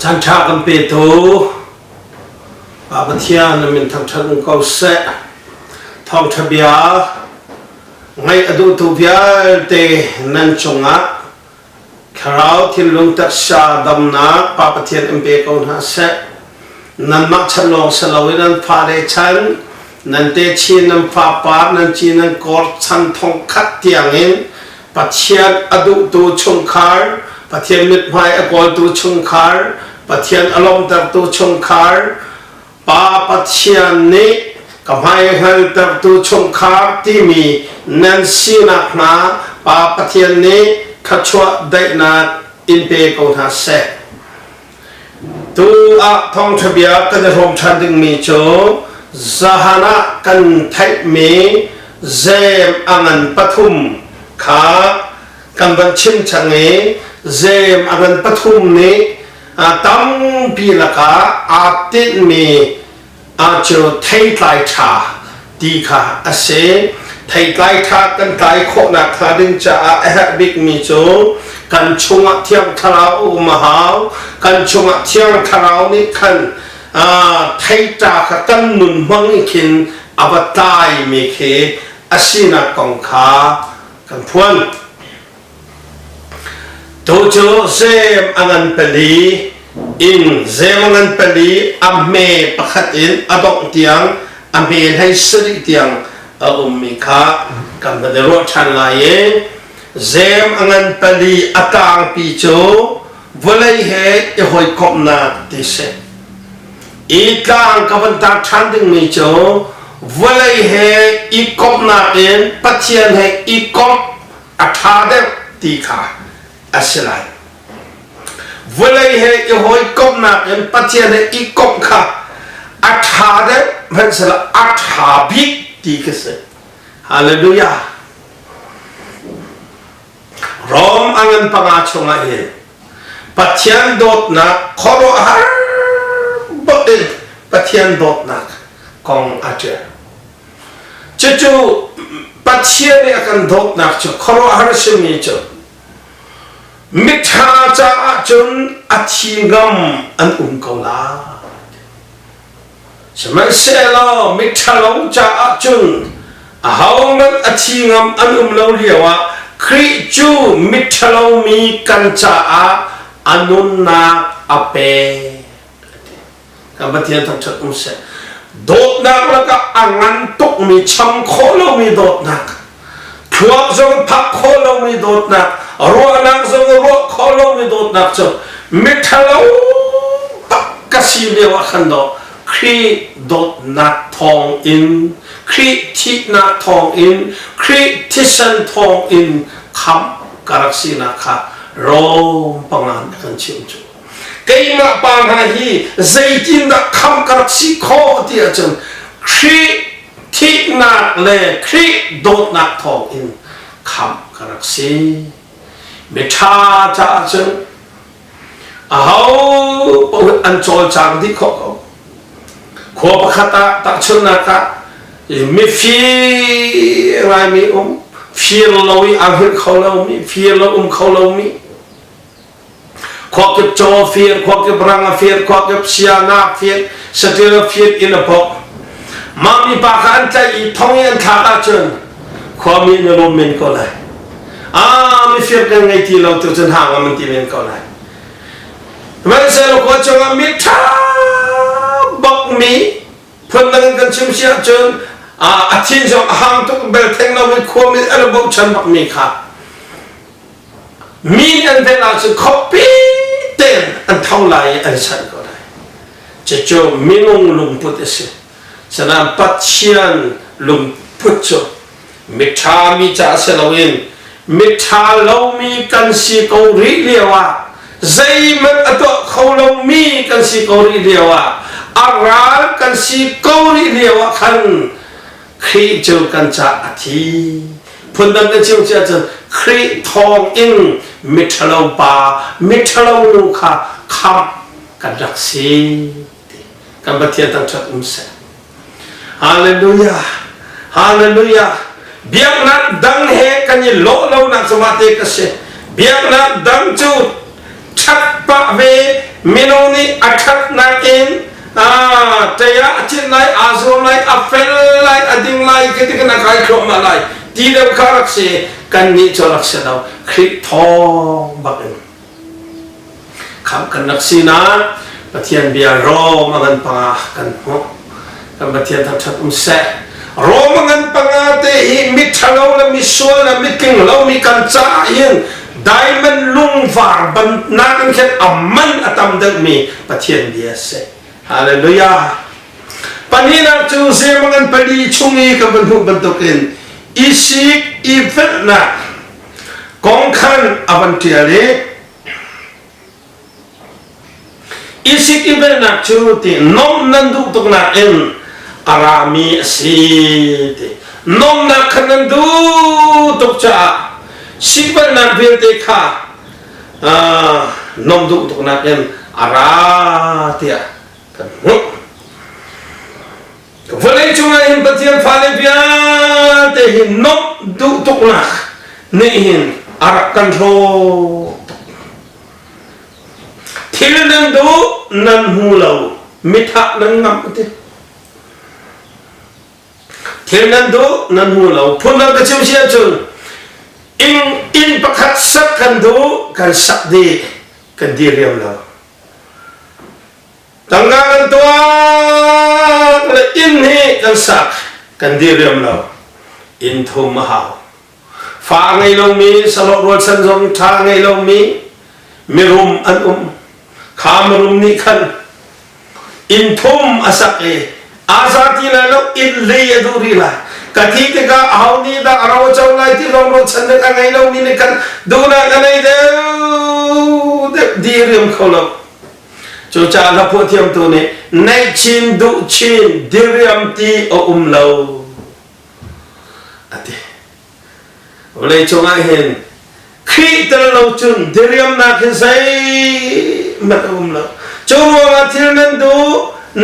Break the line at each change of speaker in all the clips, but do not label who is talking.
ท่านชากันเปโตป่าปะเทียนมินทางชันเกาเสะทองทะเบียไงอดูตุเบียเตนันชงะคราวที่ลุงตักชาดำนาป่าปะเทียนเอ็มเปกอนหาเสะนันมักฉลองสลาวินันฟาเดชันนันเตชีนันฟาปานันชีนันกอดชันทองคัดเตียงเงินปะเทียนอดูตุชงคาร์ปะเทียนมิตรไม้อกอลตุชงคาร์ปะเทียนอารมณ์ตักตุชงคาร์ป่าปะเทียนนี้กับไม้ฮัลตักตุชงคาร์ที่มีนันซีนักนาป่าปะเทียนนี้ขจวดได้นาอินเปกอนหาเสะตัวทองทะเบียกันจะรวมชันดึงมีโจซาฮานะกันไทยมีเซมอังันปฐุมขากันบัญชิมชังเอเซมอังันปฐุมนี้ตั้งปีละกาอาทิตย์มีอาจจะไทยไลชาดีค่ะอาเซไทยไลชากันไกลโคนักขาดึงจะเอฮบิกมีโจกันชงเทียงทราวมหากันชงเทียงทราวนี่ขันไทยจากกันหนุนมังคินอวตายมีเคอาศินักกองขากันพวนตัวโจเซมอังันเปลีอินเซมอังันเปลีอเมปะขัดอินอดอกเตียงอเมให้สริเตียงมิขากันเป็นรถชันลายเซมอังันเปลีอากางปีโจวลัยเฮยหอยกบนาติเซอีกางกับวันตาชันดึงมีโจวลัยเฮอีกบนาเอ็นปัจเจียนเฮอีกบอัฐาเดตีขาอาศัยเวลาเฮยหอยกบนักเอ็นปัจเจเนอีกบค่ะอัฐาเดมันสละอัฐาบิตีกษฮาเลลูยารอมอังเงินปังอาชงอาเฮปัจเจนโดดนักขอรอฮาบดเอ็นปัจเจนโดดนักกองอาเจจู่ๆปัจเจนเนี่ยกันโดดนักจู่ขอรอฮาร์ชิมีจู่มิถาจะจุนอธิงมอันกลาสมัยเสลามิถาลงจะจุนหามันอธิงมอันเลาเรียว่าคริจูมิถาลงมีกันจะอันุนนาอเปกับบัติยันทั้งชัดเสโดดนักแล้วก็อังันตุกมีชังโคโลมีโดดนักขวบจงพักโคโลมีโดดนักรัวนักจงรัวโคโลมีโดดนักจงมิทะเลาปักกษีเลียวขันโดครีโดดนักทองอินครีทินักทองอินครีทิสันทองอินคำกรักษีนักค่ะรอปังงานกันชิมจูเกี่ยมาปังงานฮีใจจินนักคำกรักษีโคที่อาจารย์ครีทินักเลครีโดดนักทองอินคำกรักษีมิชาจะจึงเอาอันโจลจางที่เขาขวบขัดตักชนนักมีฟีไรมีฟีลอยอังหิเขาเรามีฟีลอยเขาเรามีขวบกับโจฟีขวบกับรังฟีขวบกับเชียนาฟีสติลฟีอินพกมามีปากอันใจทองยันขาดจนขวบมีนรกมินก็เลยมีเฟียกันไงที่เราตัวจนห่างมันที่เป็นก่อนไหนมันเสร็จแล้วก็จะมีท่าบอกมีเพื่อนนั่งกันชิมเชียจนอาทิตย์จะห่างตุกเบลเทงเราไม่ควรมีอะไรบอกฉันบอกมีค่ะมีอันเป็นอะไรคอปปี้เต็มอันเท่าไรอันฉันก็ได้จะโจมีงลุงพุทธสิฉะนั้นปัจเจียนลุงพุทธมิท่ามีจ่าเสลวินมิถาเรามีกันสิกอริเลียวะใจมันอตัวเขาเรามีกันสิกอริเลียวะอารากันสิกอริเลียวะขันครีเจอกันจะอธิพูดดังกันเชื่อเชื่อจนครีทองอิงมิถาเราปามิถาเราลูกาขับกันรักษีกันบัติยันตั้งชัดเสฮาเลลูยาฮาเลลูยาเบียงนั้นดังเฮกันยี่โลนักสมาธิกษเบียงนั้นดังจุดชัดปะเว minoni akhat nakin taya achin lai azom lai apel lai ading lai ketika nak kai kroma lai tidak karak se kan ni colak sedau krik thong bakin kam kan naksina patian biar ro mangan pangah kan ho kan patian tak se ro mangan pangah te hi mithalau la misol la miking lau mi kan cha yin diamond lung var ban nakan khet amman atam dak mi pathian dia se haleluya panina chu se mangan padi chungi ka ban hu ban token isik ifetna kongkhan avantiale isik ifetna chu ti nom nandu tokna en arami asiti nom na khanandu tokcha sikbar na birte kha nom du tuk na ken aratia kan volei chunga hin patian phale pia te hin nom du tuk na ne hin arak kan ro thil nan du nan hu lo mitha nan ngam te thil nan du nan hu lo phun na ka chim sia chun in pakhat sak kan du kan sak di kan di riam lo tangga kan tua le in hi kan sak kan di riam lo in thu mahau fa ngai lo mi salok ro san jong tha ngai lo mi mirum an kham ni khan in thum asak e azati la lo in le aduri la kathi te ka auni da araw chaw lai ti long ro chan ka ngai lo mi ne kan duna ka nei de dirim kholo chu cha la pho thiam tu ne nei chin du chin dirim ti o lo ati ole chonga hen khi tar lo chun dirim na khin sai mat lo chu wa thil nan du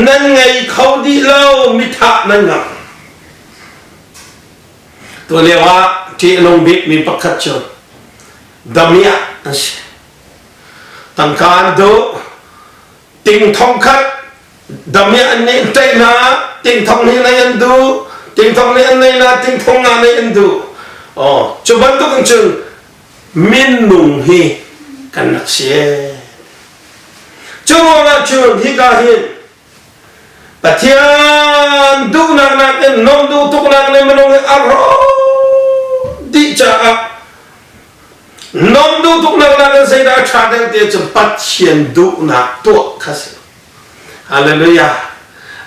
nan ngai khau di lo mi tha nan ngamตัวเรียกว่าที่ลงบิ๊กมีประคัตชนดามีอันสิตั้งการดูติงทองคัดดามีอันนี้ใจนะติงทองนี้ในอันดูติงทองนี้อันนี้นะติงทองอันนี้อันดูอ๋อจุบันตุกันชนมินนุงฮีกันนักเสียจุบันชนฮีกาฮินปะเทียนดูนักนักนมดูทุกนักในมันงอารมdi cha nom du tuk nak nak sai da cha dang te chu pat chien du na to khas hallelujah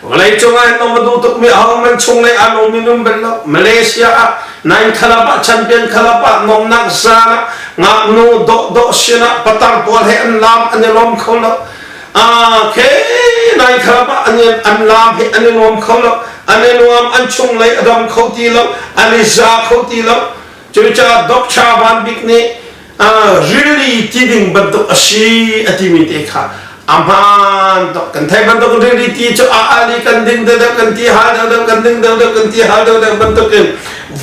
walai chunga nom du tuk mi hang man chung nei anong minum ben lo malaysia nine khalapa champion khalapa nom nak sa ngak nu do shina patar pol he an lam an lom kholo ke nine khalapa an lam he an lom kholo an lom an chung lei adam khoti lo an za khoti lo chucha dok cha ban bik ne really tiding ban to ashi atimite kha amhan to kan thai ban to really ti cho ali kan ding da kan ti ha da kan ding da kan ti ha da ban to ken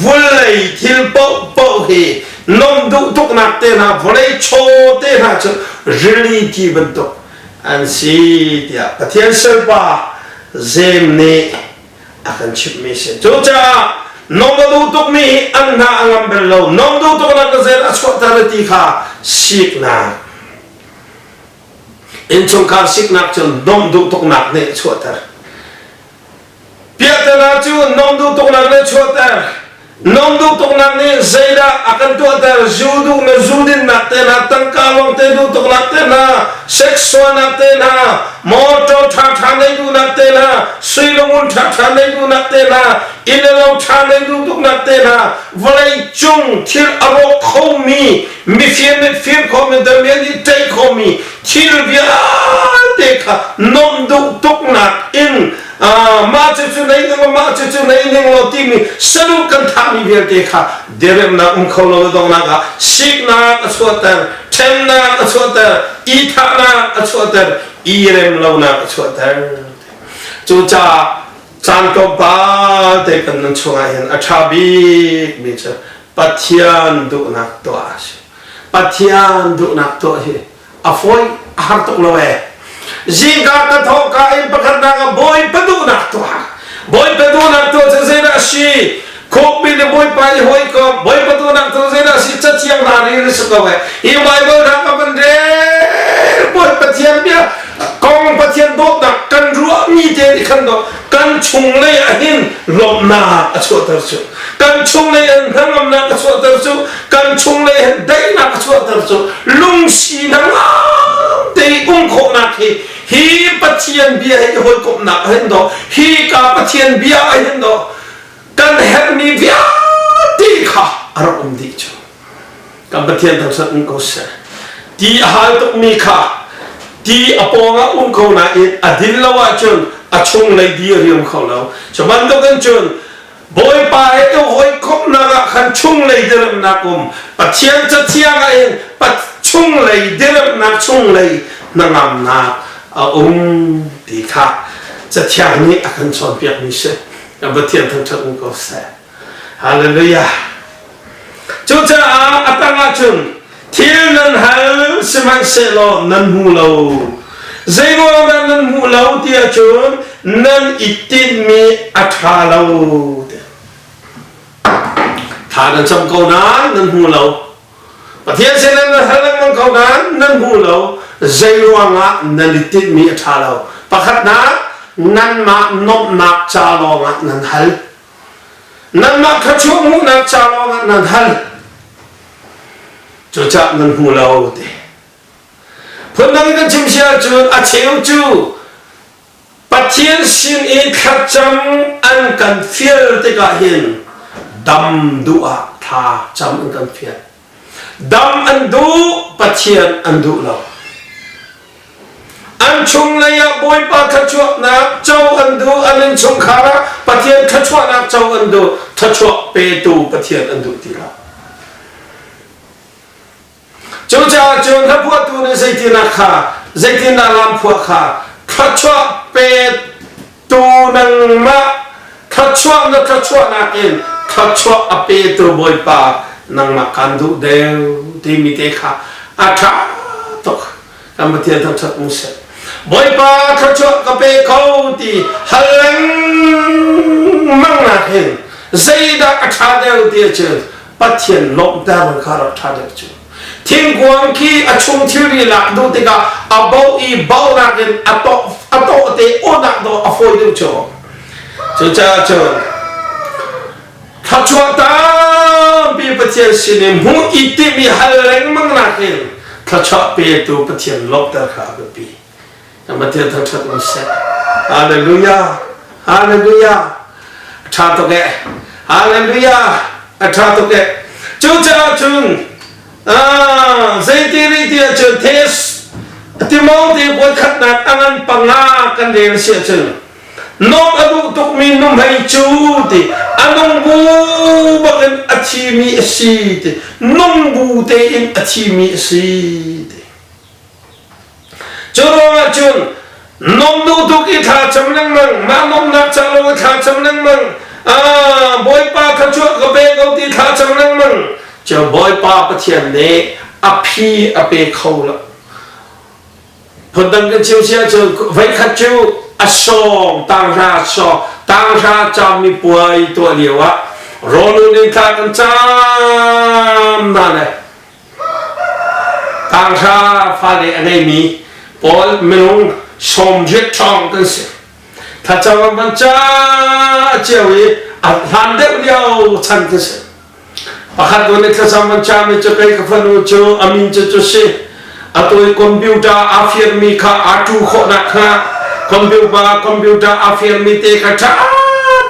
volai thil po he nom du tuk nak te na volai cho te na cho really ti ban to an si dia pathian selpa zem ne akan chip me se chucha nom du tuk mi an na angam bello nom du tuk na ka zer aswa tarati kha sik na in chung kar sik nak chun nom du tuk nak ne chhotar piata na chu nom du tuk nak ne chhotar nom du tuk nak ne zaida akan tu tar judu na judin nak te na tangka long te du tuk nak te na sexual nak te na moto tha nei du nak te na suilong tha nei du nak te na inelo tha nei du tuk nak te na volai chung thil aro khomi mi fiem khomi da me ni te khomi thil bia te kha nom du tuk nak in ma chu nei ning lo ti mi salu kan tha mi bia te kha derem na kholo dong na ka sik na aswatar them na aswatar I tha na aswatar irem lo na aswatar chu cha chan ko ba te kan nan chunga hen athabi mi cha pathian du nak to as pathian du nak to he afoi har tok lo e Jika katoka impakanda boy padunak to ha boy padunak to zena si kopi de boy pai hoi ko boy padunak to zena si chachiang nari sukawe I Bible dah kapande boy patian dia kong patian dok nak kan ruak ni je di kando kan chung le ahin lom na achu tersu kan chung le hangam na achu tersu kan chung le dai na achu tersu lung si na te ko na ki hi patian bia hi hoi kop na hin do hi ka patian bia hin do kan her ni bia ti kha ar di chu kan patian thang sat ko se ti hal tok mi kha ti aponga ko na in adil lawa chun achung lai di riam kho lo chaman do kan chun boy pa he to hoi kop na ga khan chung lai deram na kum patian cha chiang a in pat chung lai deram na chung lai na ngam na di kha cha chiang ni akan chon piak ni se kan patian thang thang ko se hallelujah chu cha atanga chun thiên nan hal seman selo nan hu lo zero nan hu lo tia chun nan itin mi atha lo tha nan cham ko nan hu lo pathian se nan hal nan ko nan hu lo zero nga nan itin mi atha lo pakhat na nan ma nop nak cha lo nga nan hal nan ma khachu mu nak cha lo nga nan hal cho chắc ngân hù lâu thế phần năng cái chim xe chú à chéo chú bắt thiên xin ít khát chăm ăn cần phiền thế cả hiền đâm đũa tha chăm ăn cần phiền đâm ăn đũ bắt thiên ăn đũ lâu ăn chung này à bôi ba khát chuột nạp châu ăn đũ ăn chung khá ra bắt thiên khát chuột nạp châu ăn đũ khát chuột bê tu bắt thiên ăn đũ thì lâu chúng ta chọn các phụ tu này dạy tin dạy tin làm phụ khá khát chuột bê tu năng ma khát chuột na in khát chuột bê tu bôi ba năng ma can du đều thì mi thế khá khá tốt làm một thiên thằng thật muốn sẽ bôi ba khát chuột cái bê câu thì halang mang na in dạy đã khá đều thì chứ bắt thiên lộng ta bằng khá khá đều chứ thiên quang khi chung thiếu đi lạc đô tê cả bao y bao lạc đến to tê ôn lạc đồ phôi đều cho chúng ta cho khát chuột ta bị bắt thiên xin em muốn ít tìm bị halang mang lạc in khát chuột bị tu bắt thiên lộng ta khá bị mà thiên thằng thật muốn sẽ hallelujah hallelujah cha to cái hallelujah cha to cái chúng ta chung dây tiri tia chun thes timau ti boy khat na tangan panga kan den sia chun nok adu tuk min num hai chu ti anung bu bakan achi mi si ti num bu te in achi mi si ti choro chun nom du tuk i tha cham nang mang ma nom na cha lo tha cham nang mang boy pa kha chu ka be go ti tha cham nang mang cho boy pa bắt thiên này áp phi áp bê khâu了phần đằng cái chiếu xe cho vậy khát chiếu song tăng ra chăm mi bùi tuổi liều á rồi luôn đi ta cần chăm na này tăng ra pha lệ anh em mi boy mình xong giết trong cái gì ta cho mình cha chiếu ấy làm đẹp liều chân cái gì pakhat do ne kasam cham che kai ka phanu cho amin che cho se atoi computer afir mi kha atu kho na kha computer afir mi te ka tha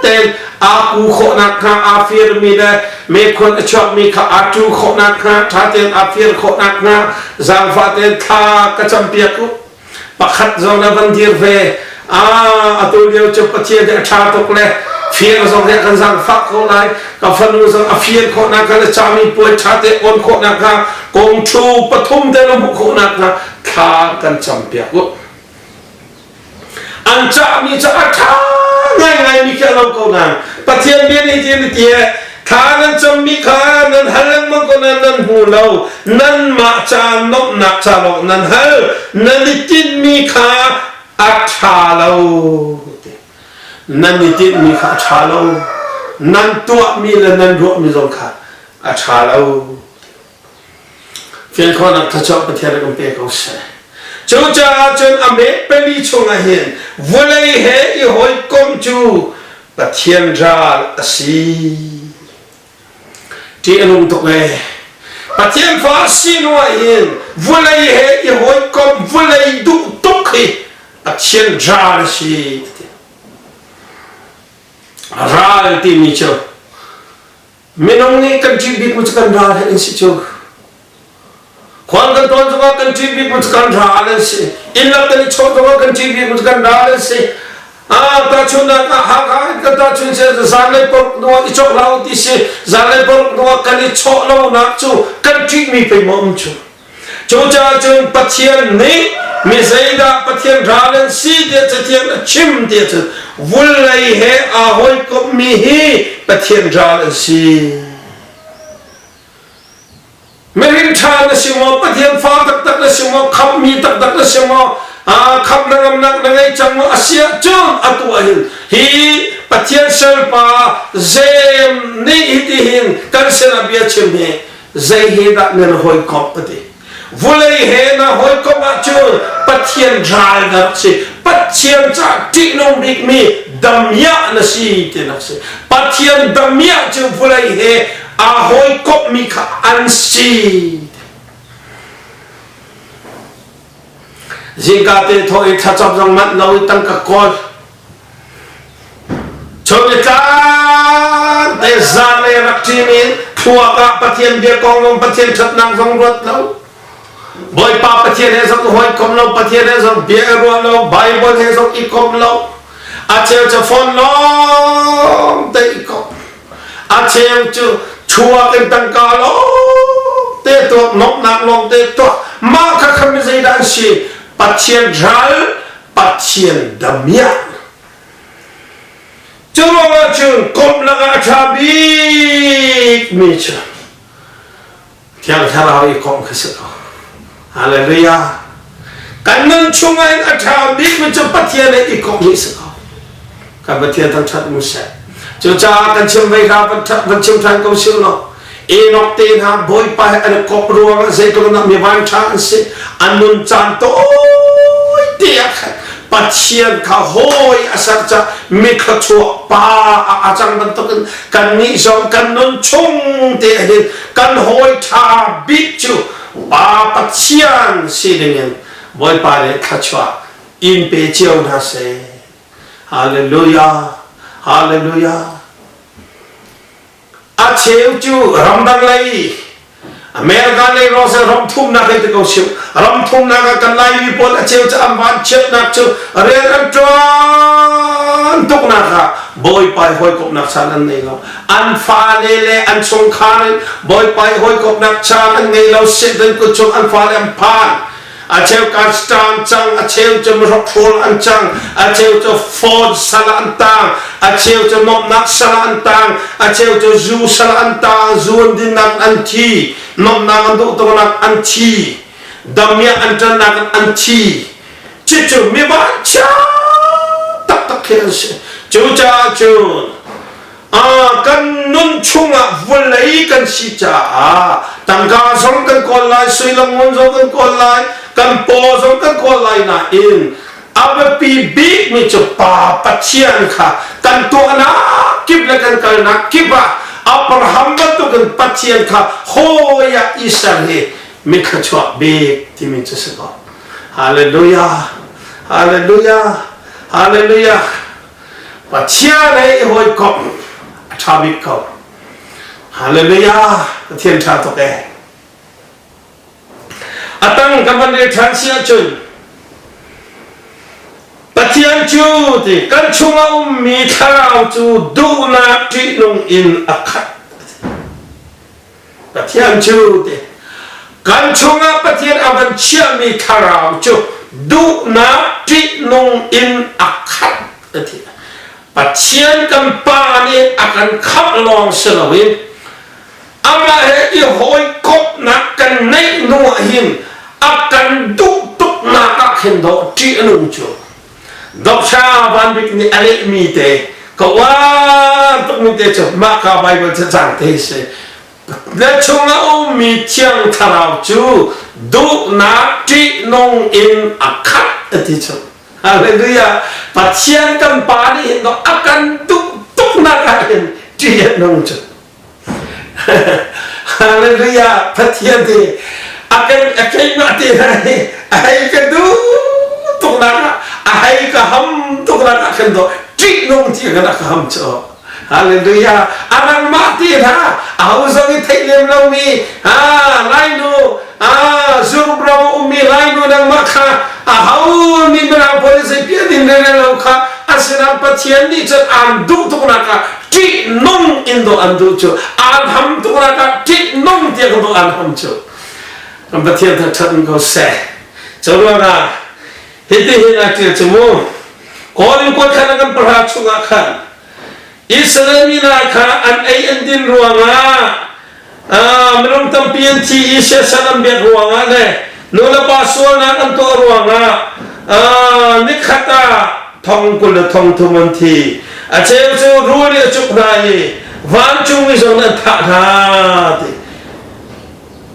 ten aku kho na kha afir mi da me khon chop mi kha atu kho na kha tha ten afir kho na kha zang fa ten tha ka cham pia ku pakhat zo na van dir ve atoi leo che pache de tha tok le phiền rồi để con rằng phát khổ lại cả phần người rằng phiền khổ nặng cái cha mình bồi cha để ôn khổ nặng cả công chu bắt thum để nó một khổ nặng cả tha cần chăm bia của anh cha mình cha tha ngày mình kia lâu câu nặng bắt thiên biến đi thiên địa tha nên chăm mi khá nên hành lang mong con nên hù เรานั่นมาจานกนักจาลนั่นเฮนั่นติดมีขาอัฐาเรานั่นติดมีขาอัฐาเรานั่นตัวมีและนั่นรู้มีสองขาอัฐาเราเพียงคนนักทัศน์ประเทศกันเปียกเอาเสียจูจ้าจนอเมริกาลีชงอาเห็นวันเลยเฮอีหอยกงจูประเทศราสีที่อนุมตุกเลยประเทศฟาสีนัวเห็นวันเลยเฮอีหอยกงวันเลยดุตุกให้ประเทศราสีราที่มีเจ้าไม่น้องนี่กันจีบิดมุจกันราเห็นสิเจ้าความกันตอนจะว่ากันจีบีมุจกันราเลยสิอินลักกันชดจะว่ากันจีบีมุจกันราเลยสิตาชุนนะหากกันตาชุนเสียจะสั่งเลยปกตัวอิจฉาเราที่สิสั่งเลยปกตัวกันอิจฉาเราหนักจูกันจีมีไปมั่งจูจูจ้าจูปัจเจียนนี้มีใจดาปัจเจียนราเลยสิเดียจะเทียนชิมเดียจะวุ่นเลยเฮอาหอยก็มีเฮปัจเจียนราเลยสิไม่ริมชานะสิมอปะเทียนฟ้าตักตักนะสิมอขับมีตักตักนะสิมอขับนังนักนังไอจังมออาเซียจงอัตัวหินฮีปะเทียนเซลปาเซมนี่ฮิติหินกันเซนาเบียชิมเฮเซฮีดักเงินหอยกอบปะติวุเลยเฮนะหอยกอบมาจูปะเทียนดรายนักสิปะเทียนจากที่น้องบิ๊กมีดำยานะสิที่นักสิปะเทียนดำยาจูวุเลยเฮอาหอยกบมีขาอันซีจิงกาเตทอยทัศน์จังมันเราตั้งกกอลชมจานเตจานเลยรักที่มีทัวร์กับปะเทียนเบียกองลงปะเทียนชัดนางสองรถเราบอยป้าปะเทียนให้สักหอยกบเราปะเทียนให้สักเบียรัวเราไบเบิลให้สักอีกบเราอาเชียวจะฟอนล้อมเตอีกบอาเชียวจะชัวกันตั้งกาลเตะตัวนกนักลงเตะตัวมาคักขมิใจดันชีปัจเจียนรัลปัจเจียนดำยาจุลวะจุนกบลักอาชาบีมิชเที่ยงทาราอีกองขึ้นสิฮาเลลูยากันนั้นช่วงไอ้อาชาบีมิชปัจเจียนอีกองมิสกันปัจเจียนทั้งชัดมุสลิมจูจ้ากันชิมไว้ครับกันชิมทางกชิมเนาะเอ็นอกเตนหาบอยไปอันกบรัวกันเสกตัวนั้นมีวันชาสิอันนุนจันโตเดียกปัจเจียนข้าหอยอาศัยจะมีขชัวป้าอาจารย์บรรทุกกันนิจงกันนุนชงเดียดกันหอยชาบิจูป้าปัจเจียนสิเดียนบอยไปเลยขชัวอินเปเจียวนะเสฮาเลลูยาฮาเลลูยาอาเชลจูรำดังเลยอเมริกาเลยเราจะรำทุ่มนักให้ตัวชิมรำทุ่มนักกันไล่วิปลอาเชลจะอันวันเช็ดนักจูเรียนจวนทุกนักค่ะบอยไปหอยกบนักชาลันนี่เราอันฟ้าเลเลอันสงขานบอยไปหอยกบนักชาลันนี่เราเสด็จกุศลอันฟ้าเลอันพานอาเชลการสตาร์จังอาเชลจะมรดกอันจังอาเชลจะฟอร์ดสลันตังอาเชลจะนบนักสลันตังอาเชลจะจูสลันตังจูนดินักอันทีนบนักอันดุตัวนักอันทีดำเมียอันจันนักอันทีจิจูมีบ้านช้าตักตักเคลส์จูจ้าจูกันนุ่นชุ่งวุ่นเลยกันสิจ้าตั้งกาสงกันคนไล่สุยลงมุนสงกันคนไล่กันโปสงกันคนไล่น่ะอินเอาไปปีบิ๊กมีจุดป่าปัจเจียนค่ะกันตัวนักกิบและกันนักกิบอับราฮัมบัตุกันปัจเจียนค่ะโฮยาอิสราเอลมีขจวบบิ๊กที่มีจะสกอฮาเลลูยาฮาเลลูยาฮาเลลูยาปัจเจียนเลยหอยกบชาบิกเขาฮาเลลูยาเทียนชาตกเออตั้งกับวันเดชานเสียจุนปะเทียนจูที่กันชุงเอามีทาราวจูดูนาที่ลงอินอักขัดปะเทียนจูที่กันชุงเอาปะเทียนอาวันเชื่อมีทาราวจูดูนาที่ลงอินอักขัดปัจเจียนกันป่านี่อาการขับลองเสลวินอามาเฮอีหอยกบนัก กันในนัวหินอากันดุตุกนักเห็นดอกจีนุ่งจูดอกชาวันบิกนี่อะไรมีเตะก็ว่าตุกมีเตะจุดมากไปบนจะจังเตะเสและช่วงเอามีเชียงทาราวจูดุนักจีนุ่งอินอาคัดที่จุดฮาเลลูยาปัจเจียนกันปานี่เห็นดอกอากันดุตุกนักเห็นจีนุ่งจูฮาเลลูยาปัจเจียนที่akan mati hari ahai kedu tuk nak ahai ke ham tuk nak akan do cik nong cik nak ham cho haleluya anak mati ha au zangi thailem lo mi lainu zur bravo umi lainu nang makha hau ni bra polisi pia din ne lo kha asina pathian ni chat an du tuk nak cik nong indo an du cho an ham tuk nak cik nong dia ko an ham cho Ang batian tertentu kau seh, coba na, hiti hina kira cemu, kau ni kau kan akan perhatikan, Israel mina kan an ayandin ruanga, menurut tampian ti Isya sanam biar ruanga le, nula pasuan akan tu ruanga, ni kata thong kula thong tumanti, aceh aceh ruang dia cukrai, van cungi zona tak hati.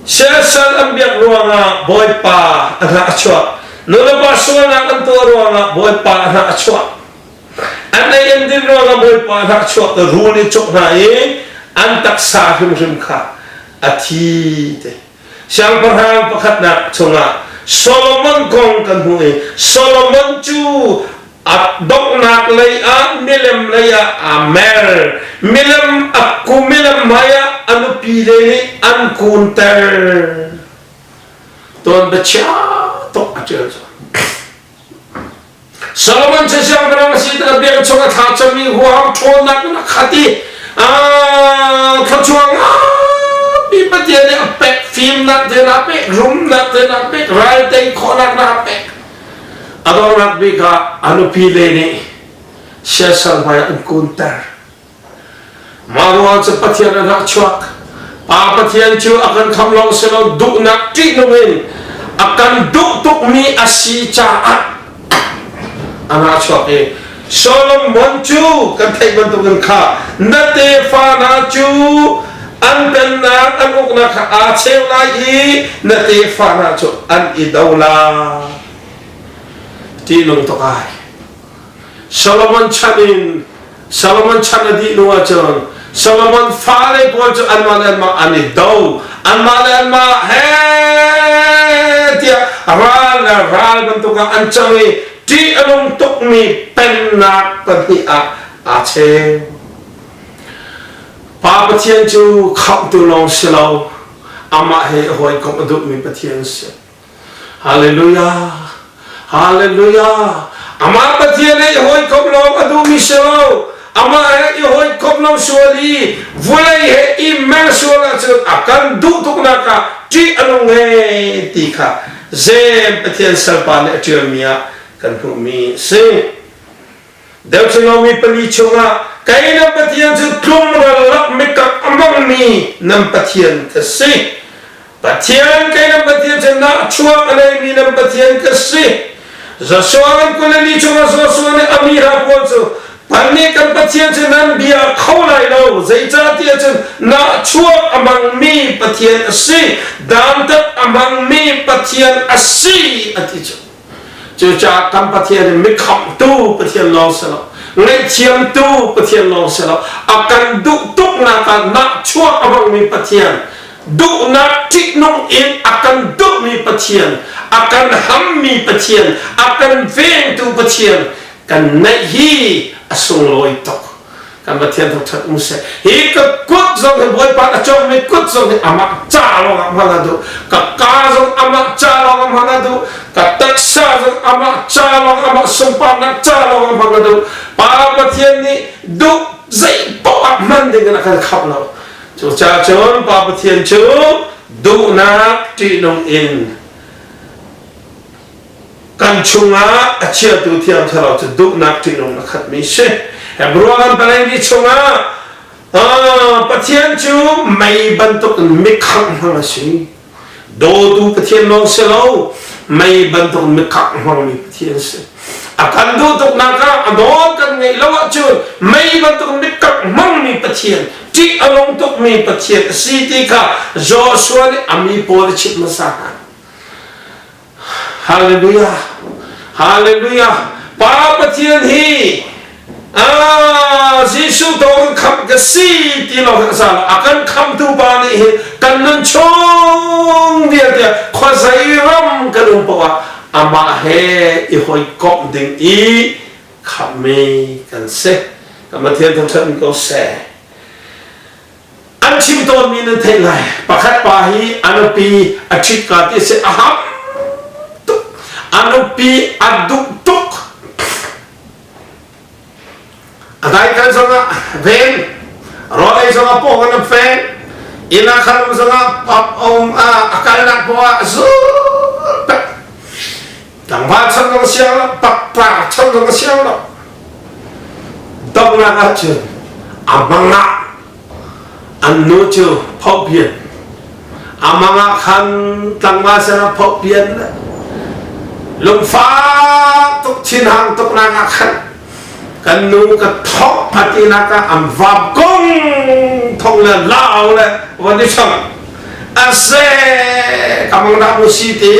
Sesal ambiak ruanga boy pa anak acua nula pasuan akan tu ruanga boy pa anak acua anai yang din ruanga boy pa anak acua ke ruli cok nai antak sahim rimka ati te siang perhang pakat nak cunga Solomon kong kan hui Solomon cu dok nak laya milam laya amel milam aku milam maya anu pilih an kunter tuan baca tok aja Solomon sesiang berang si terbiak cuma thacami huam thon nak hati kecuang pipati ada apek film nak den apek room nak den apek writing konak nak apek Ador nak bika anu pilih ni sesal maya an kunter maruan sepatian anak cuak papatian cu akan kamlau selo duk nak tik nungin akan duk tuk mi asi caat anak cuak Solomon cu kan thai bentukan ka nate fana cu an penna an ukna ka aceu lagi nate fana cu an idawla tinong tokai Solomon chanin di nuajon Solomon fale boljo anmalan ma ani dau anmalan ma dia ral bentuka ancangi di alung tukmi pennak pati ace pa patien ju kham tu long selo ama he hoi kom duk mi patien se haleluya haleluya ama patien he hoi kom long adu mi selo ama he hoi kom long suali vulai he imel suala cut akan duk tuk naka di alung he tika zem patien salpan Jeremia kan pumi se deu chingomi pali chunga kaina patien chu tlum lak mekak amang mi nam patien ka se patien kaina patien chu na chuak alai mi nam patien ka se zasuan ko le chunga zasuan amira pol chu panne kan patien chu nan bia kholai lo zaita tia chu na chuak amang mi patien se dam tak amang mi patien asi ati chu cha kam patien mi kham tu patien lo selo ngai chiam tu patien lo selo akan du tuk na ka na chua abang mi patien du na tik nong in akan du mi patien akan ham mi patien akan veng tu patien kan nai hi asung loi tok kan patien tok chat muse hi ka kut zong he boy pa chong mi kut zong he amak cha lo am haladu ka zong amak cha lo am haladu ka taksa zong amak cha lo amak sumpah nak cha lo am haladu pa patien ni du zai po man de na kan khap lo chu cha chon pa patien chu du na ti nong in kan chunga achia tu thiam thalo chu du na ti nong na khat mi se Hebruan palai di chunga patien chu mai bantuk mi kham hang si โดดูประเทศน้องเสลาไม่บรรทุกไม่ขักห้องมีประเทศเสอาการดูตกนักการโดนกันไงแล้วว่าจุดไม่บรรทุกไม่ขักห้องมีประเทศที่อารมณ์ตกมีประเทศสิที่ข้าโจชัวนี่อามีโพลิชิตมาสักฮาเลลูยาฮาเลลูยาป้าประเทศฮีYesus tahu kam kasih ti lo kasar akan kam tu bani kan nuncung dia kuasai ram kan umpawa ama he ihoi kop ding I kami kan se kamatian tentang kau se anjim tu minat helai pakat pahi anupi acik kati se aham tu anupi aduk tuk Atai kan sangat ven, rolai sangat pohon kan ven, ina kan sangat akal nak buat zul, tanpa cendang siang, pak cendang siang lo, dong nak aja, amang nak, anu je popian, amang kan tanpa sana popian, lumfa tuk cinhang tuk nak akan. Kan nu ka thok pati na ka am vap gong thong le lao leวันนี้ช่างอาเซ่กำลังรับมุสีตี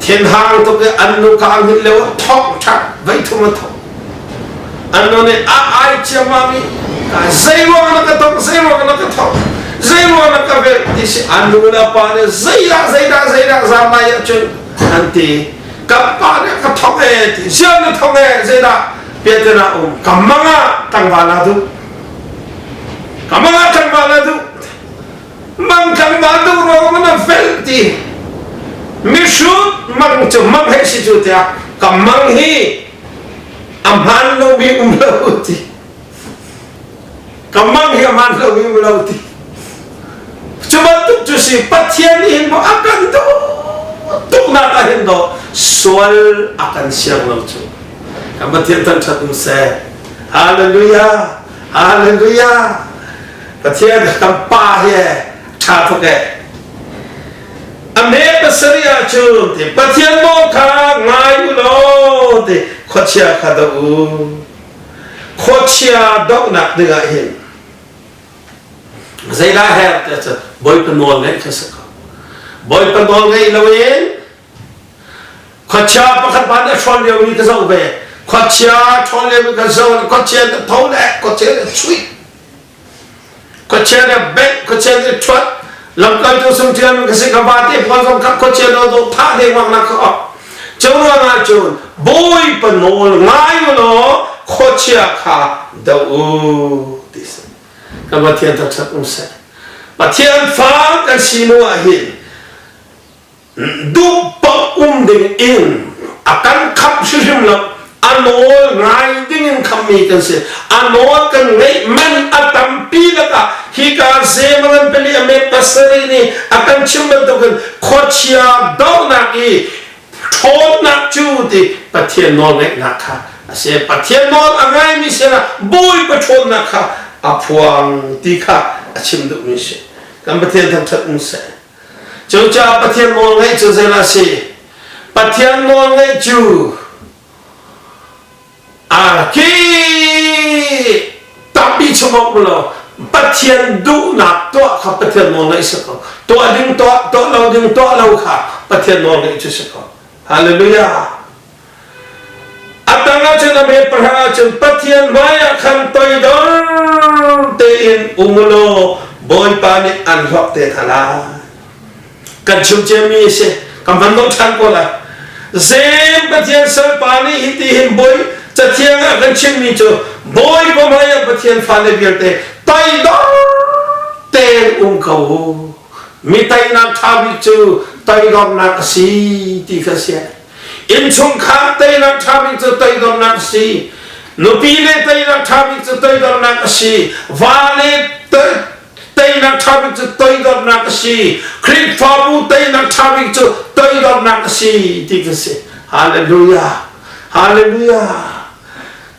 เทียนหางตัวอันนูกางหินเลวทอกชักไว้ทุ่มทอกอันนู้นเนี่ยไอเจ้ามามีเสียวนักทอกเสียวนักทอกเสียวนักเวทีสิอันนู้นเนี่ยปานเนี่ยเสียสามัยจุนอันที่กับปานเนี่ยกับทอกที่เสียนทอกเสียเปียตนากำมังอ่ะตั้งวานาดูกำมังอ่ะตั้งวานาดูมันกำมังดูเรามันเฟลตีมิชุดมันจะมันให้สิจุดยากำมังฮีอามันเรามีเราตีกำมังฮีอามันเรามีเราตีจุดตุกจุสิปัจเจียนหินบอกอาการดูตุกนักหินดูสวลอาการเสียงเราจุKematian tercatat saya, Haleluya, Haleluya. Ketian tempah ya, catat ke. Ame peseri acun, ketian moka ngayu lo, kocia kadu, kocia dok nak dengahin. Saya dah her, boy penol ngai kesaka, boy penol ngai lawin, kocia pakat pada soal dia ni kesau be. Kacau, toleh berkasau, kacau ada toleh, kacau ada cuit, kacau ada beg, kacau ada cuat. Lamkai tu semtian berkasih kabati, pasang kap kacau ada tu tak ada makna kau. Jangan ngacun, boy penol ngayu lo, kacau kah dau dis. Kematian tercatat usai. Patian fang kan sinu ahin. Dupa dengan in akan kap susim lo. Anol ngai dingin kami kan se anol kan ngai men atam pila ka hika zemangan peli ame pasari ni akan cuma tu kan kocia dau nak I thon nak cuti patien nol ngai nak ka se patien nol angai mi se na boy pathon nak ka apuang tika achim du mi se kan patien tham chat mi se chaucha patien nol ngai chu se la se patien nol ngai chu Ki tapi cuma mula patian du nak tua kah patian nol ngai sekau tua ding tua lau kah patian nol ngai sekau Haleluya atanga cina me perhara cina patian maya kan toidor tein umulo boy panik anhok te khala kan cumi se kan bandong cangkola zem patian sel pani hitihin boy Catiang akan cingmi tu, boy pemaya petian fale biarte, tay dor ten kau, mitai nak tabi tu, tay dor nak si tiga sia, incung kah tay nak tabi tu tay dor nak si, nupile tay nak tabi tu tay dor nak si, vale tay nak tabi tu tay dor nak si, krik fabu tay nak tabi tu tay dor nak si tiga sia, Haleluya, Haleluya.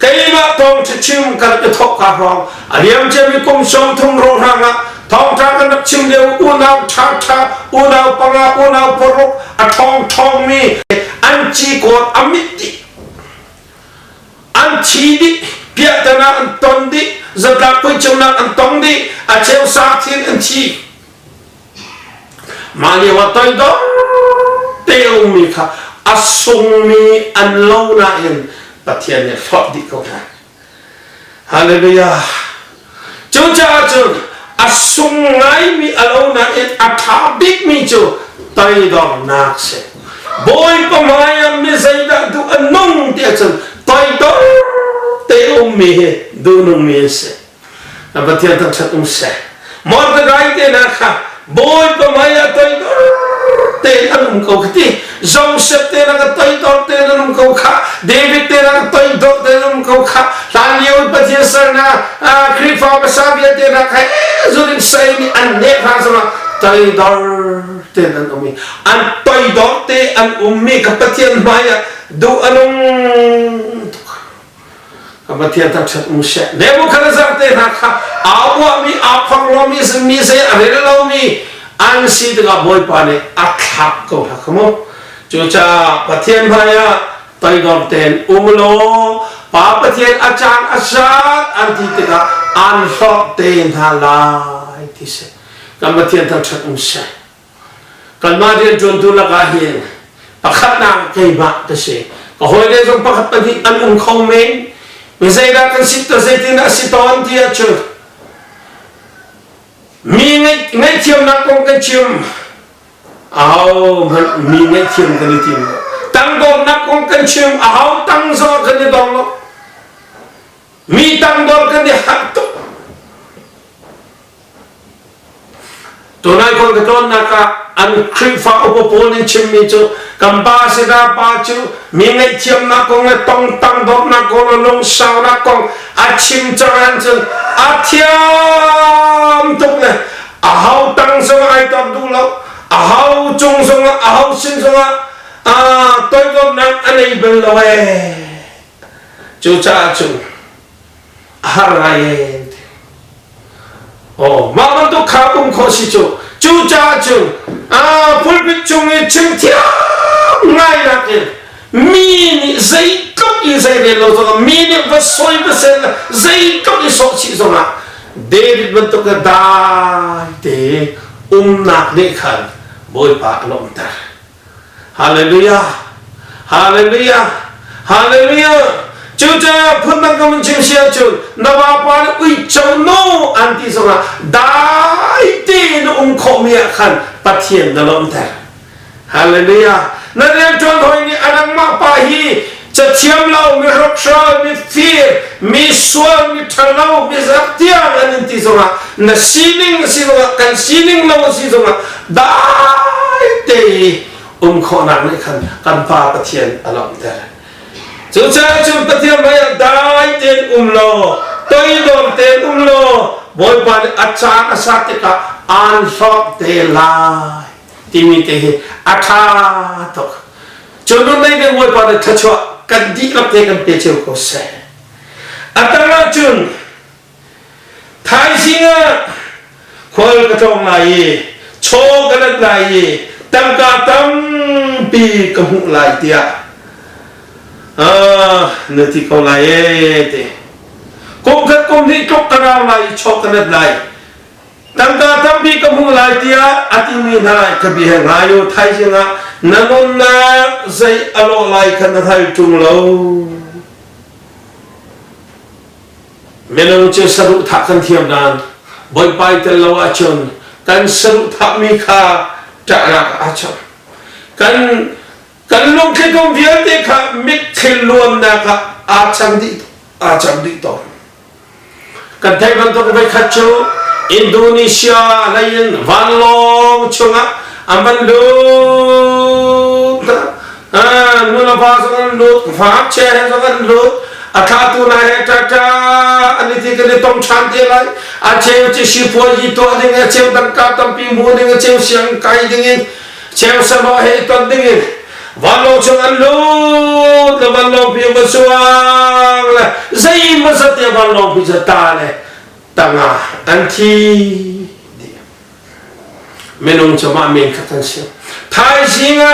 Kaya tong cium kalau ketok kahong, aliam jadi kum som tung rohanga, ทองทางกันนับชิมเดียวอุณาวชาชาอุณาวปังอาอุณาวปรกอะทองมีอันจีโกดอมิติอันชีดิเปียตนาอันตนดิจะกลับไปจำนักอันตองดิอาเชลสาธินอันชีมาเรียกว่าตัวดอเตลมีค่ะอสุงมีอันโลนาเองปะเทียนเนี่ยฟอดดิเขาค่ะฮาเลลูยาจูจ้าจูอสุงไงมีอันโลนาเองอัฐาบิกมีจูตัวดอนักเสบอยปมายามมีใจดักดูอันนุ่งเดียจูตัวดอเตลมีดูนุ่งมีเสนับปะเทียนตั้งชัดอุ้มเสมอร์ดไกเตนะค่ะบอยปมายาตัวดอเตนันมุขที่โจเซฟเตนักตัวดอเตนันมุขค่ะเดวิดเตนักตัวดอเตนันมุขค่ะลาลิโอปะเทียนสันนะคริฟาเบสาบิเตนักให้จุดินเซมีอันเนฟาสมาตัวดอเตนันอุมีอันตัวดอเตอันอุมีกับปะเทียนมายาดูอันนุ่งกับปะเทียนตั้งชัดมุเชเนบุคณะจักรเตนักค่ะอาบัวมีอาฟังโลมีสมีเซอะไรโลมีอันซีดกับบ่อยปานอักขับก็หักมั้งจูจ้าปะเทียนพายาตัยดอมเตนอุมโลปาปะเทียนอาจารย์อาชาอันที่ติกาอันฟอกเตนฮาลายที่เสกันปะเทียนทั้งชัดอุ้มเสกันมาเรียนจนตุลกาเฮียนปะขัดนางเกย์บะที่เสก็หอยเรื่องปะขัดปะที่อันคงเมนไม่ใช่รักกันสิตัวเซตินะสิตัวอันที่อาจูมีไงเทียมนักกงกันเทียมเอามันมีไงเทียมกันเทียมตั้งดอกนักกงกันเทียมเอาตั้งโซ่กันดอกloมีตั้งดอกกันหักตัวนั้นคนก็ต้นนักอันคริฟาอุปโภคชิมมีจูกัมบาสิดาปาจูมีไงเทียมนักกงเลยต้องตั้งดอกนักกงลงสาวนักกงอาชิมจรันจูอาเทียมตุกเนี่ยอาตั้งสงไอตัดดูแล้วอาจงสงอาสินสงตัวก็นักอันนี้เป็นเลยจูจ้าจูอะไรโอ้มามันตุข้าบุ้งโคชิจูจ้าจูพูดพิจงเนี่ยชิมเทียมง่ายนักเนี่ยมีนี่ใจก็อีใจเรียนรู้ตัวมีนี่ว่าสวยว่าเสร็จใจก็อีสดชิสงเดวิดมันตุกได้เตนักเด็กขันบอยปากลมตาฮาเลลูยาฮาเลลูยาฮาเลลูยาจูจ้าพูดนักกำมันชิมเชียจูนว่าปานอุยเจ้าโนอันที่สงได้เตนขมีขันปัจเจียนลมตาฮาเลลูยานั่นเองจนหอยนี่อันนั้นมาปาฮีจะเทียมเรามีรักษามีฟีร์มีสวนมีทะเลามีสักเทียมอันนี้ที่สงนั่นซีลิงสิสงกันซีลิงเราสิสงได้เตขนักนี่ขันกันปาปะเทียนอารมณ์เดจูจ้าจูปะเทียนไม่ได้เตนโลตัวอีดอมเตนโลบอยปานอาจารย์อาสาติกาอันฟอกเตลายที่มีเตอาชาตกจนนู้นไม่ได้บอยปานทัชวะกันดีกับเตกันเปเจ้าก็เสอัตมาจุนไทยสิงห์คนกระทงไหลโชกันไหลตั้งกาตั้งปีกมุไหลเตียเนื้อที่เขาไหลเตะกุมขัดกุมที่จกกระดาไหลโชกันไหลตั้งกาตั้งปีกมุไหลเตียอาทิมีนายขบีแห่งอายุไทยสิงห์นั่นน่ะใจอโลไหลขันไทยจุงโลเมนูเชื่อสรุปทักกันเทียมนานบอยไปแต่ละวันจนกันสรุปทักมีค่าจะรักอาชญกันลงแค่กงเวียนเด็กค่ะมิตรที่ล้วนนะครับอาจังดีต่อกันไทยมันต้องไปขัดชูอินโดนีเซียอะไรยันวันลงช่วงอันมันดูนู่นละภาษากันดูฝากแชร์ให้กันดูอาคาตุนายจ้าอันนี้ที่กันต้องชันเท่าไรอาเชลจะชิฟวจีตัวดิ่งเชลตั้งกาตั้งปีมูดิ่งเชลเสียงไก่ดิ่งเชลสบายตัวดิ่งวันลงช่วงอันลูดแล้ววันลงพิมพ์สว่างเลยใจมันสัตย์วันลงพิจารณาเลยตั้งอันที่ดี ไม่นุ่งจะมาเมียนขัดเสียไทยสิงะ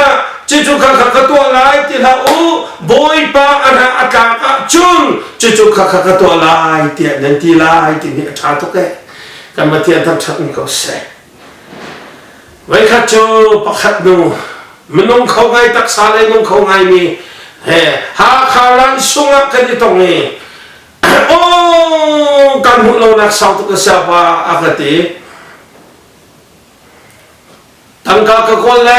จุกขัดตัวลายที่ละอูบอยปาอันอัตากะจุนจุกขัดตัวลายที่นั่นที่ลายที่นี่ชาตุกเกกันมาเทียนทำชักนี่ก็เสร็จไว้ขัดจูปักขัดนูมันนุ่งเขาไงตักสาเลยนุ่งเขาไงมีหาขาลันสุงะกันที่ตรงนี้โอ้กันหุ่นเรานักสาวตุกเสียว่าอากาศตั้งกากคนแร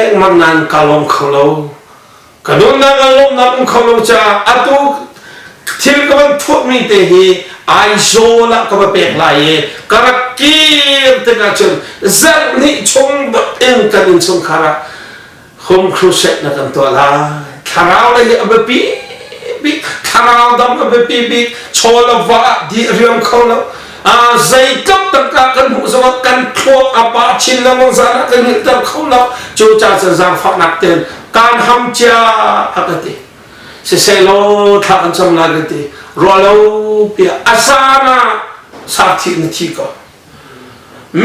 งมันนั่นกาลงเขาเรากระโดดนั่งกาลงนั่งเขาเราจะอัตุที่กันทุกมีแต่ฮีไอโซละก็มาเปลี่ยนลายกระกีบแต่กันจนจัดนิชงบัดเองกันอินสงขราคมครูเสกนักันตัวละขาราวเลยอับปีบิขาราวดำอับปีโชลวะดีเรื่องเขาเราใจกับตะกันหูสวัสดิ์กันครัวอาบะชินละมังสาระกันหิตะเขาเราจูจ่าจะจางฝักนักเตือนการทำจ้าอากาศเสียโลทางสำนักติรอเราเปียอาสานะสักทีนาทีก็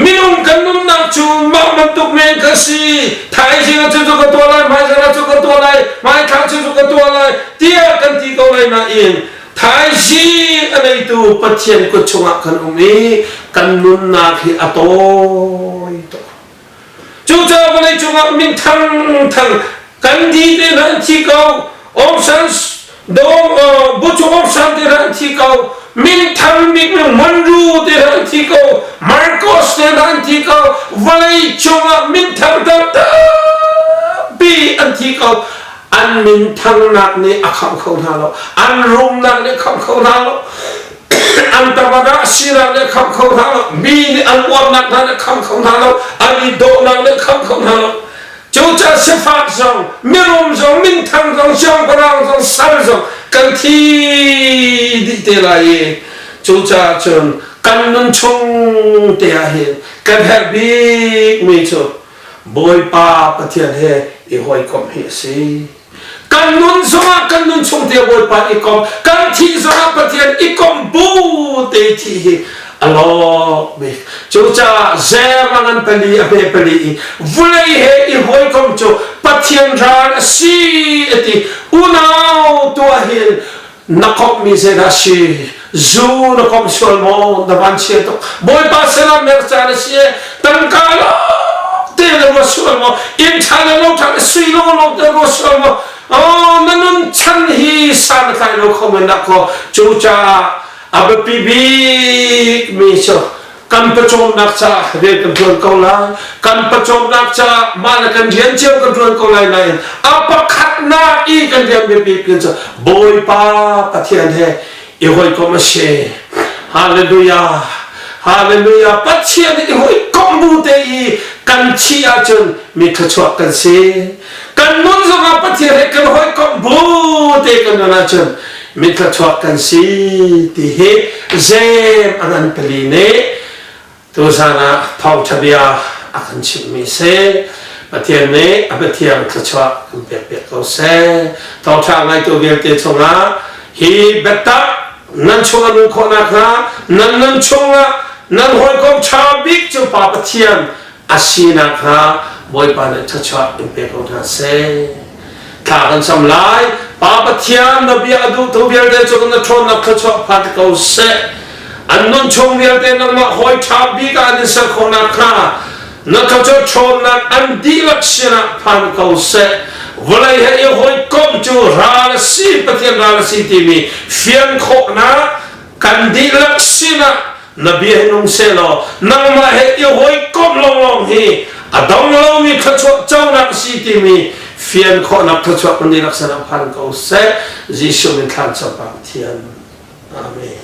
มิลกันนุ่มนักจูมันตุกเมงกสีไทยสินะจุกตัวอะไรไม่ใช่นะจุกตัวอะไรไม่ข้างจุกตัวอะไรเตี้ยกันที่เขาเลยนะเองไทยสิอะไรตัวปัจเจียนก็ชงกันอุ้มกันนุ่มนักที่อัตโต้จูจ้าวันนี้ชงมินทั้งกันที่เดินที่เขาoptions dong bucu option teran tikau min tham min manru teran tikau marcos teran tikau vai chunga min tham ta bi an tikau an min tham nak ni akham khau na lo an rum nak ni kham khau na lo an tabada sira ni kham khau na lo bi ni an wam nak na kham khau na lo ani do nak ni kham khau na loจูจ่าเสฟาซองมิรุมซองมินทังซองช่องกระางซองสารซองกันที่ดิเตลัยจูจ่าจนกันนุนชงเตียเห็นกันแฮบบิกไม่ชดบอยป้าปะเทียนเฮอีหอยกอมเฮซีกันนุนสมากันนุนชงเตียบอยป้าอีกอมกันที่สมาปะเทียนอีกอมบูเตทีอัลลอฮ์บิจูจ่าเซมันเป็นลีอเบเป็นลีวุ่นเลยเฮอีหอยกอมจูปะเทียนรานซีเอติอุณาวตัวเฮนักอบมีเซราชีจูนักอบสวลโมนดับเชียตบอยป้าเซราเมร์จานเชียตั้งกาลเตลวสวลโมอินชาเลโลทังซีโลโลเตลวสวลโมอ๋อนั่นฉันฮีสันใครโลกเขาเป็นนักอบจูจ่าอับปีบีมิชกันประชมนักจ่าเรียนกันทุนเกาหลีกันประชมนักจ่ามาแล้วกันเรียนเชี่ยวกันทุนเกาหลีในอัปขัดนาอีกันเรียนบีกันจะบอยป้าปะเทียนเฮอีหอยก็มาเชฮาเลลูยาฮาเลลูยาปะเทียนอีหอยก็บูเตอีกันเชียจนมีขจรกันเสกันนุ่นสมาปะเทียนกันหอยก็บูเตกันนั่นจนมิตรชอบกันสิที่เฮเซมอันนั้นเป็นลีเน่ตัวสานะท้องชะเบียอาการชิมมีเซปะเทียนเน่อปะเทียนกระชอบกันเปียกเขาเซท้องชาไงตัวเวียนเตชงะฮีเบต้านั่นชงะนุ่งคนนะคะนั่นชงะนั่นหอยกบชาบิกจูปาปะเทียนอาชีนะคะบอยปานกระชอบกันเปียกเขาเซถ้ากันสำลายป้าปะเทียนนบีอดูตัวเบียร์เดชกันนะชนนักขจรพัดเขาเสอันนั้นชงเบียร์เดนักมาหอยชาบีกันนิสัยคนนักข้านักขจรชนนักอันดีลักษณะพัดเขาเสวันไหนเฮหอยกบจูราลสีปะเทียนราลสีที่มีเฟียนโคนะกันดีลักษณะนบีให้นุ่งเสลอนักมาเฮหอยกบลงเฮอดองเรามีขจรเจ้านักสีที่มีเฟียนคนนับทศวรรษนี้ลักษณะพันธุ์เขาเสจิชมินทานสปาเทียนอาเมน